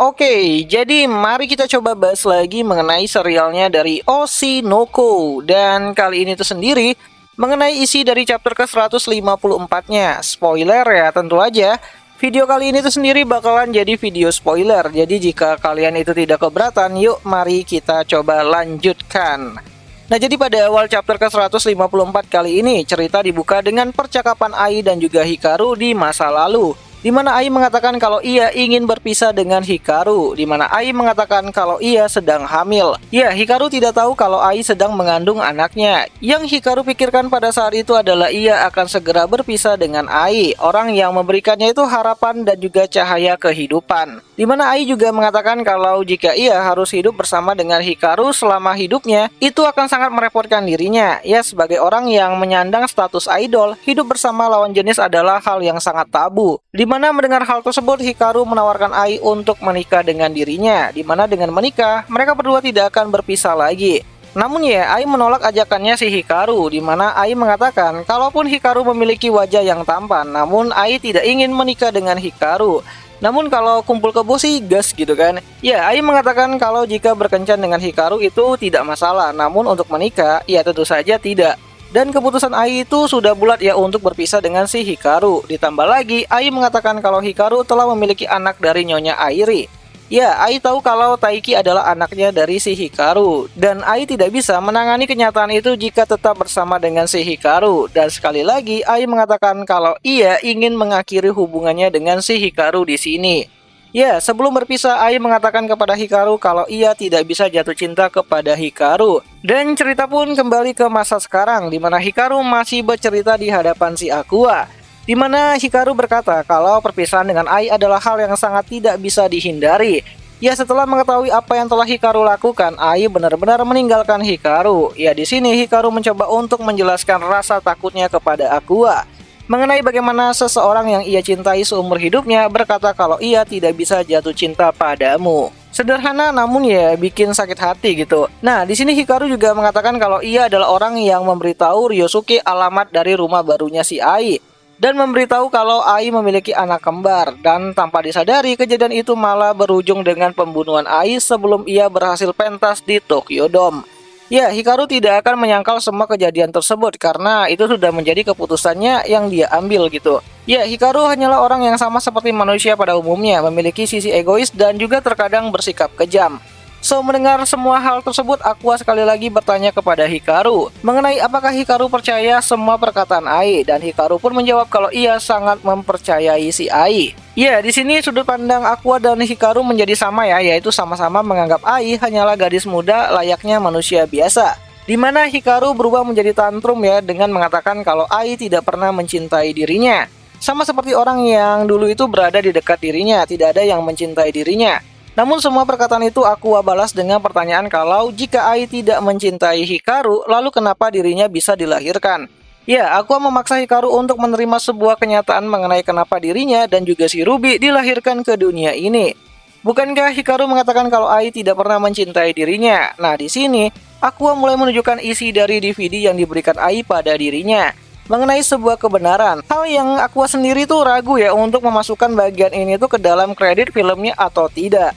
Oke, jadi mari kita coba bahas lagi mengenai serialnya dari Oshinoko. Dan kali ini tuh sendiri mengenai isi dari chapter ke-154-nya. Spoiler ya, tentu aja. Video kali ini tuh sendiri bakalan jadi video spoiler. Jadi jika kalian itu tidak keberatan, yuk mari kita coba lanjutkan. Nah, jadi pada awal chapter ke-154 kali ini, cerita dibuka dengan percakapan Ai dan juga Hikaru di masa lalu, di mana Ai mengatakan kalau ia ingin berpisah dengan Hikaru, di mana Ai mengatakan kalau ia sedang hamil. Ya, Hikaru tidak tahu kalau Ai sedang mengandung anaknya. Yang Hikaru pikirkan pada saat itu adalah ia akan segera berpisah dengan Ai, orang yang memberikannya itu harapan dan juga cahaya kehidupan. Di mana Ai juga mengatakan kalau jika ia harus hidup bersama dengan Hikaru selama hidupnya, itu akan sangat merepotkan dirinya. Ya, sebagai orang yang menyandang status idol, hidup bersama lawan jenis adalah hal yang sangat tabu. Di mana mendengar hal tersebut, Hikaru menawarkan Ai untuk menikah dengan dirinya, di mana dengan menikah, mereka berdua tidak akan berpisah lagi. Namun ya, Ai menolak ajakannya si Hikaru, di mana Ai mengatakan kalaupun Hikaru memiliki wajah yang tampan, namun Ai tidak ingin menikah dengan Hikaru. Namun kalau kumpul kebo sih gas gitu kan. Ya, Ai mengatakan kalau jika berkencan dengan Hikaru itu tidak masalah, namun untuk menikah, ya tentu saja tidak. Dan keputusan Ai itu sudah bulat ya untuk berpisah dengan si Hikaru. Ditambah lagi, Ai mengatakan kalau Hikaru telah memiliki anak dari Nyonya Airi. Ya, Ai tahu kalau Taiki adalah anaknya dari si Hikaru. Dan Ai tidak bisa menangani kenyataan itu jika tetap bersama dengan si Hikaru. Dan sekali lagi, Ai mengatakan kalau ia ingin mengakhiri hubungannya dengan si Hikaru di sini. Ya, sebelum berpisah, Ai mengatakan kepada Hikaru kalau ia tidak bisa jatuh cinta kepada Hikaru. Dan cerita pun kembali ke masa sekarang, di mana Hikaru masih bercerita di hadapan si Aqua. Di mana Hikaru berkata kalau perpisahan dengan Ai adalah hal yang sangat tidak bisa dihindari. Ya, setelah mengetahui apa yang telah Hikaru lakukan, Ai benar-benar meninggalkan Hikaru. Ya, di sini Hikaru mencoba untuk menjelaskan rasa takutnya kepada Aqua mengenai bagaimana seseorang yang ia cintai seumur hidupnya berkata kalau ia tidak bisa jatuh cinta padamu. Sederhana namun ya bikin sakit hati gitu. Nah, di sini Hikaru juga mengatakan kalau ia adalah orang yang memberitahu Ryosuke alamat dari rumah barunya si Ai dan memberitahu kalau Ai memiliki anak kembar, dan tanpa disadari kejadian itu malah berujung dengan pembunuhan Ai sebelum ia berhasil pentas di Tokyo Dome. Ya, Hikaru tidak akan menyangkal semua kejadian tersebut karena itu sudah menjadi keputusannya yang dia ambil gitu. Ya, Hikaru hanyalah orang yang sama seperti manusia pada umumnya, memiliki sisi egois dan juga terkadang bersikap kejam. So, mendengar semua hal tersebut, Aqua sekali lagi bertanya kepada Hikaru mengenai apakah Hikaru percaya semua perkataan Ai, dan Hikaru pun menjawab kalau ia sangat mempercayai si Ai. Ya, di sini sudut pandang Aqua dan Hikaru menjadi sama ya, yaitu sama-sama menganggap Ai hanyalah gadis muda layaknya manusia biasa. Di mana Hikaru berubah menjadi tantrum ya dengan mengatakan kalau Ai tidak pernah mencintai dirinya. Sama seperti orang yang dulu itu berada di dekat dirinya, tidak ada yang mencintai dirinya. Namun semua perkataan itu Aqua balas dengan pertanyaan kalau jika Ai tidak mencintai Hikaru, lalu kenapa dirinya bisa dilahirkan? Ya, Aqua memaksa Hikaru untuk menerima sebuah kenyataan mengenai kenapa dirinya dan juga si Ruby dilahirkan ke dunia ini. Bukankah Hikaru mengatakan kalau Ai tidak pernah mencintai dirinya? Nah, di sini Aqua mulai menunjukkan isi dari DVD yang diberikan Ai pada dirinya mengenai sebuah kebenaran. Hal yang Aqua sendiri tuh ragu ya untuk memasukkan bagian ini tuh ke dalam kredit filmnya atau tidak.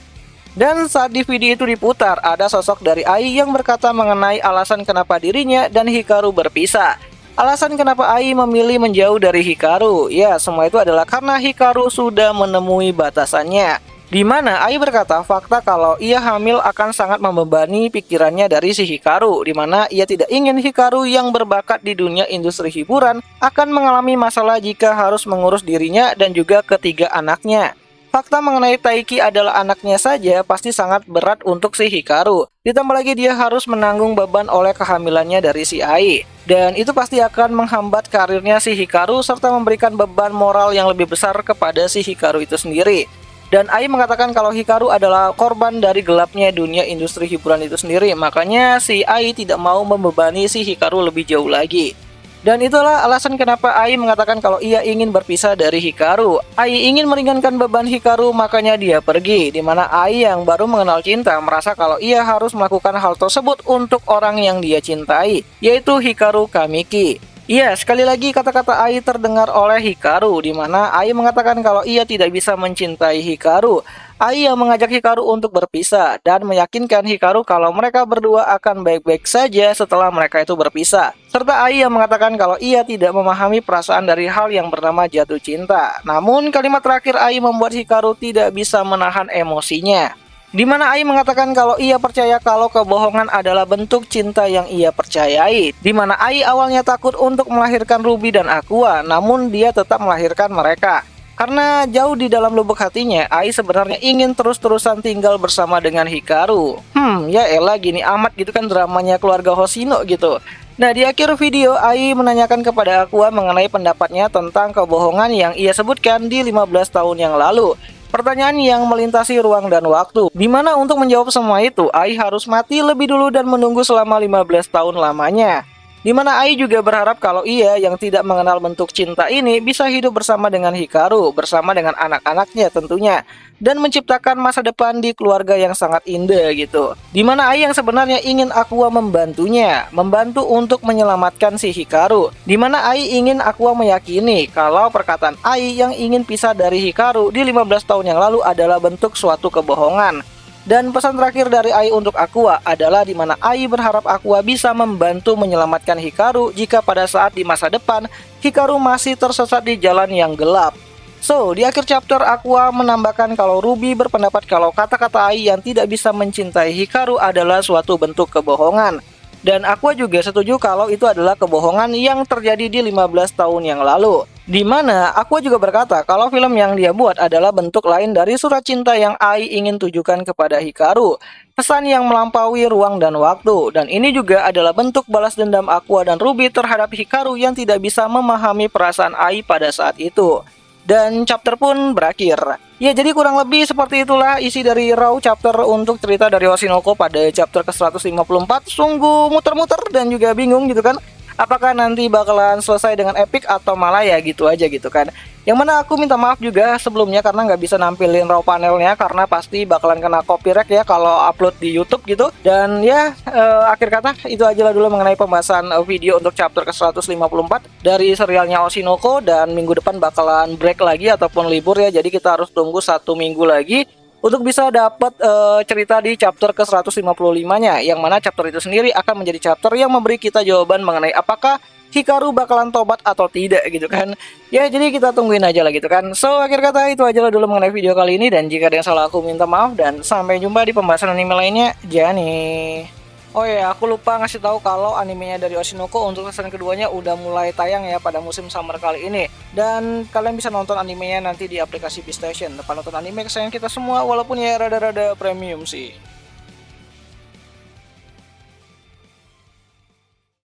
Dan saat DVD itu diputar, ada sosok dari Ai yang berkata mengenai alasan kenapa dirinya dan Hikaru berpisah. Alasan kenapa Ai memilih menjauh dari Hikaru, ya semua itu adalah karena Hikaru sudah menemui batasannya. Di mana Ai berkata fakta kalau ia hamil akan sangat membebani pikirannya dari si Hikaru, di mana ia tidak ingin Hikaru yang berbakat di dunia industri hiburan akan mengalami masalah jika harus mengurus dirinya dan juga ketiga anaknya. Fakta mengenai Taiki adalah anaknya saja pasti sangat berat untuk si Hikaru. Ditambah lagi dia harus menanggung beban oleh kehamilannya dari si Ai. Dan itu pasti akan menghambat karirnya si Hikaru serta memberikan beban moral yang lebih besar kepada si Hikaru itu sendiri. Dan Ai mengatakan kalau Hikaru adalah korban dari gelapnya dunia industri hiburan itu sendiri. Makanya si Ai tidak mau membebani si Hikaru lebih jauh lagi. Dan itulah alasan kenapa Ai mengatakan kalau ia ingin berpisah dari Hikaru. Ai ingin meringankan beban Hikaru, makanya dia pergi. Di mana Ai yang baru mengenal cinta merasa kalau ia harus melakukan hal tersebut untuk orang yang dia cintai, yaitu Hikaru Kamiki. Iya, sekali lagi kata-kata Ai terdengar oleh Hikaru, di mana Ai mengatakan kalau ia tidak bisa mencintai Hikaru. Ai yang mengajak Hikaru untuk berpisah dan meyakinkan Hikaru kalau mereka berdua akan baik-baik saja setelah mereka itu berpisah. Serta Ai yang mengatakan kalau ia tidak memahami perasaan dari hal yang bernama jatuh cinta. Namun kalimat terakhir Ai membuat Hikaru tidak bisa menahan emosinya. Di mana Ai mengatakan kalau ia percaya kalau kebohongan adalah bentuk cinta yang ia percayai. Di mana Ai awalnya takut untuk melahirkan Ruby dan Aqua, namun dia tetap melahirkan mereka. Karena jauh di dalam lubuk hatinya, Ai sebenarnya ingin terus-terusan tinggal bersama dengan Hikaru. Ya elah gini amat gitu kan dramanya keluarga Hoshino gitu. Nah, di akhir video, Ai menanyakan kepada Aqua mengenai pendapatnya tentang kebohongan yang ia sebutkan di 15 tahun yang lalu. Pertanyaan yang melintasi ruang dan waktu, di mana untuk menjawab semua itu, Ai harus mati lebih dulu dan menunggu selama 15 tahun lamanya. Di mana Ai juga berharap kalau ia yang tidak mengenal bentuk cinta ini bisa hidup bersama dengan Hikaru, bersama dengan anak-anaknya tentunya, dan menciptakan masa depan di keluarga yang sangat indah gitu. Di mana Ai yang sebenarnya ingin Aqua membantunya, membantu untuk menyelamatkan si Hikaru. Di mana Ai ingin Aqua meyakini kalau perkataan Ai yang ingin pisah dari Hikaru di 15 tahun yang lalu adalah bentuk suatu kebohongan. Dan pesan terakhir dari Ai untuk Aqua adalah di mana Ai berharap Aqua bisa membantu menyelamatkan Hikaru jika pada saat di masa depan Hikaru masih tersesat di jalan yang gelap. So, di akhir chapter Aqua menambahkan kalau Ruby berpendapat kalau kata-kata Ai yang tidak bisa mencintai Hikaru adalah suatu bentuk kebohongan. Dan Aqua juga setuju kalau itu adalah kebohongan yang terjadi di 15 tahun yang lalu. Di mana Aqua juga berkata kalau film yang dia buat adalah bentuk lain dari surat cinta yang Ai ingin tujukan kepada Hikaru. Pesan yang melampaui ruang dan waktu. Dan ini juga adalah bentuk balas dendam Aqua dan Ruby terhadap Hikaru yang tidak bisa memahami perasaan Ai pada saat itu. Dan chapter pun berakhir. Ya, jadi kurang lebih seperti itulah isi dari Raw chapter untuk cerita dari Oshinoko pada chapter ke-154. Sungguh muter-muter dan juga bingung gitu kan. Apakah nanti bakalan selesai dengan epic atau malah ya gitu aja gitu kan. Yang mana aku minta maaf juga sebelumnya karena nggak bisa nampilin raw panelnya karena pasti bakalan kena copyright ya kalau upload di YouTube gitu. Dan ya akhir kata itu aja lah dulu mengenai pembahasan video untuk chapter ke-154 dari serialnya Oshinoko. Dan minggu depan bakalan break lagi ataupun libur ya, jadi kita harus tunggu 1 minggu lagi untuk bisa dapat cerita di chapter ke-155-nya, yang mana chapter itu sendiri akan menjadi chapter yang memberi kita jawaban mengenai apakah Hikaru bakalan tobat atau tidak gitu kan. Ya, jadi kita tungguin aja lah gitu kan. So, akhir kata itu aja lah dulu mengenai video kali ini, dan jika ada yang salah aku minta maaf, dan sampai jumpa di pembahasan anime lainnya. Jani. Oh ya, aku lupa ngasih tahu kalau animenya dari Oshinoko untuk season keduanya udah mulai tayang ya pada musim summer kali ini. Dan kalian bisa nonton animenya nanti di aplikasi Beastation. Tempat nonton anime kesayangan kita semua, walaupun ya rada-rada premium sih.